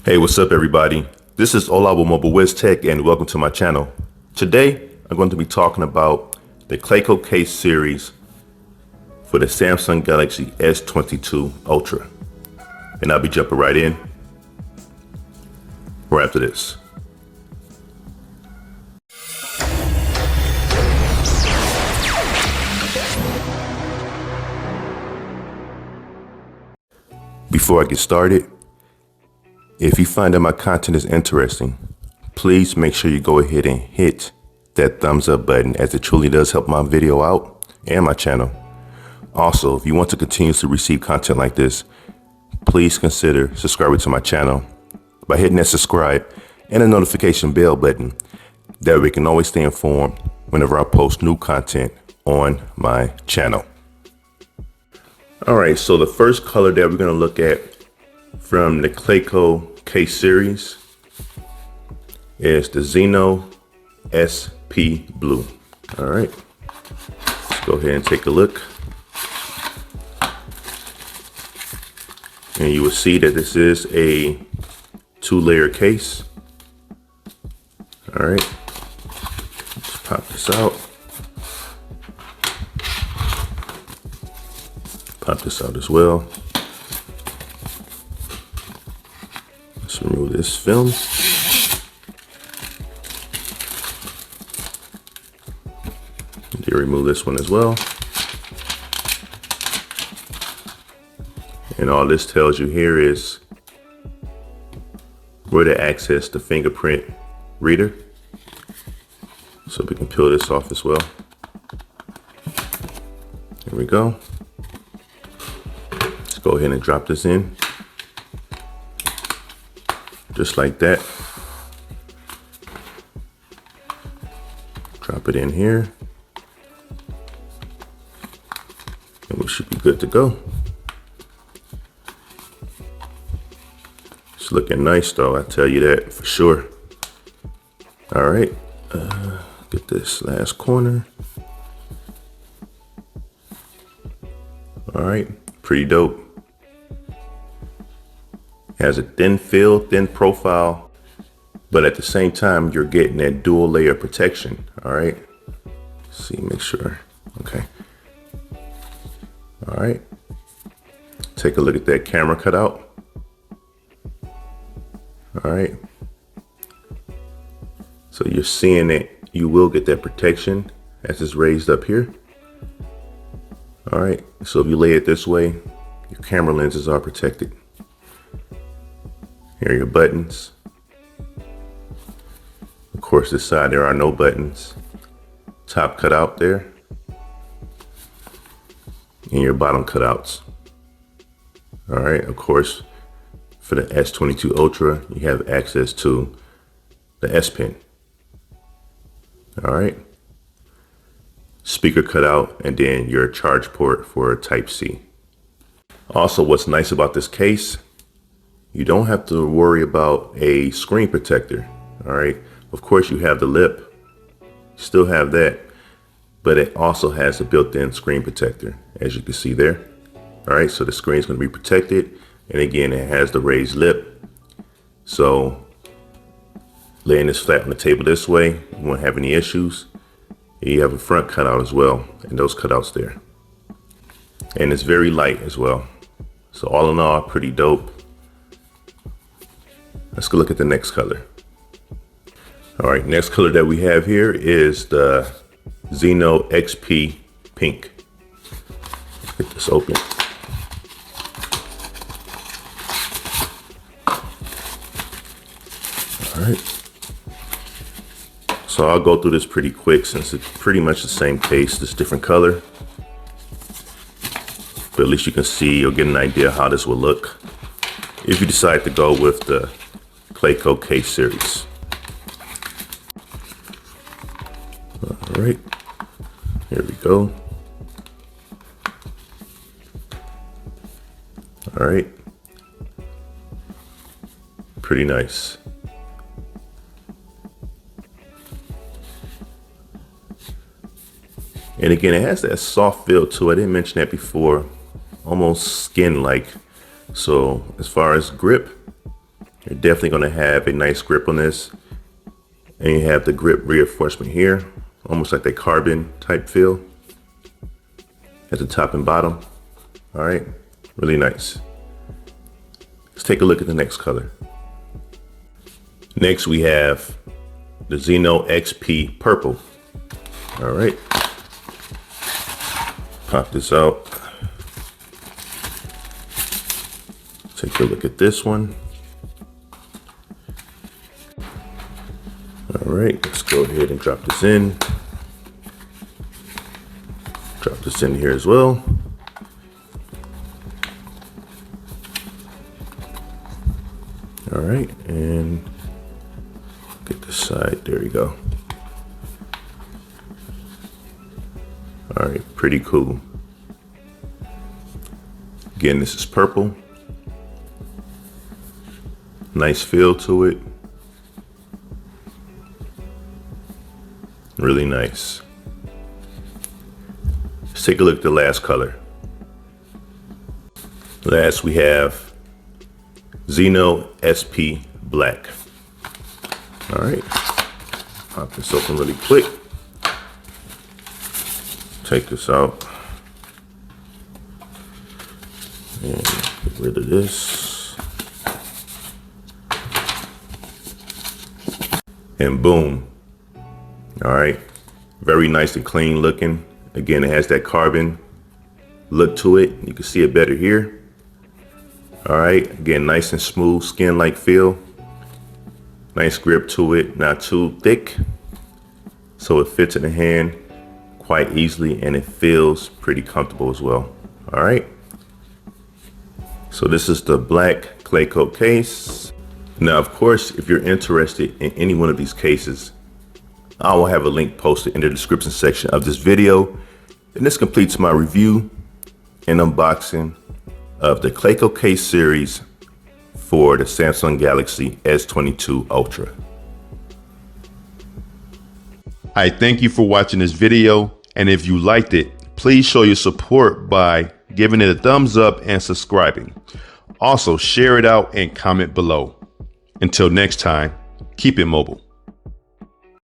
Hey, what's up everybody? This is Olavo Mobile WizTech and welcome to my channel. Today, I'm going to be talking about the Clayco case series for the Samsung Galaxy S22 Ultra. And I'll be jumping right in right after this. Before I get started, if you find that my content is interesting, please make sure you go ahead and hit that thumbs up button, as it truly does help my video out and my channel. Also, if you want to continue to receive content like this, please consider subscribing to my channel by hitting that subscribe and the notification bell button. That way we can always stay informed whenever I post new content on my channel. All right, so the first color that we're going to look at from the Clayco case series is the XenoSP Blue. All right, let's go ahead and take a look. And you will see that this is a 2-layer case. All right, let's pop this out. Pop this out as well. Let's remove this film. Remove this one as well. And all this tells you here is where to access the fingerprint reader. So we can peel this off as well. There we go. Let's go ahead and drop this in. Just like that. Drop it in here. And we should be good to go. It's looking nice though, I tell you that for sure. All right, get this last corner. All right, pretty dope. Has a thin feel, thin profile, but at the same time, you're getting that dual layer protection. All right, let's see, make sure, okay. All right, take a look at that camera cutout. All right, so you're seeing that you will get that protection as it's raised up here. All right, so if you lay it this way, your camera lenses are protected. Here are your buttons. Of course, this side there are no buttons. Top cutout there. And your bottom cutouts. All right, of course, for the S22 Ultra, you have access to the S Pen. All right, speaker cutout, and then your charge port for Type-C. Also, what's nice about this case, you don't have to worry about a screen protector. All right, of course you have the lip, still have that, but it also has a built-in screen protector, as you can see there. All right, so the screen is going to be protected, and again, it has the raised lip. So laying this flat on the table this way, you won't have any issues. And you have a front cutout as well, and those cutouts there. And it's very light as well. So all in all, pretty dope. Let's go look at the next color. All right, next color that we have here is the XenoSP Pink. Let's get this open. All right. So I'll go through this pretty quick since it's pretty much the same case, just different color. But at least you can see, you'll get an idea how this will look if you decide to go with the Clayco case series. All right, here we go. All right, pretty nice. And again, it has that soft feel to it. I didn't mention that before, almost skin-like. So as far as grip, You're definitely going to have a nice grip on this. And you have the grip reinforcement here, almost like that carbon type feel at the top and bottom. All right, really nice. Let's take a look at the next color. Next, we have the XenoSP Purple. All right, pop this out. Take a look at this one. All right, let's go ahead and drop this in. Drop this in here as well. All right, and get this side, there you go. All right, pretty cool. Again, this is purple. Nice feel to it. Really nice. Let's take a look at the last color. Last, we have XenoSP Black. All right, pop this open really quick. Take this out and get rid of this. And boom. All right, very nice and clean looking. Again, it has that carbon look to it. You can see it better here. All right, again, nice and smooth skin-like feel. Nice grip to it, not too thick. So it fits in the hand quite easily and it feels pretty comfortable as well. All right. So this is the black Clayco case. Now, of course, if you're interested in any one of these cases, I will have a link posted in the description section of this video. And this completes my review and unboxing of the Clayco case series for the Samsung Galaxy S22 Ultra. I thank you for watching this video, and if you liked it, please show your support by giving it a thumbs up and subscribing. Also, share it out and comment below. Until next time, keep it mobile.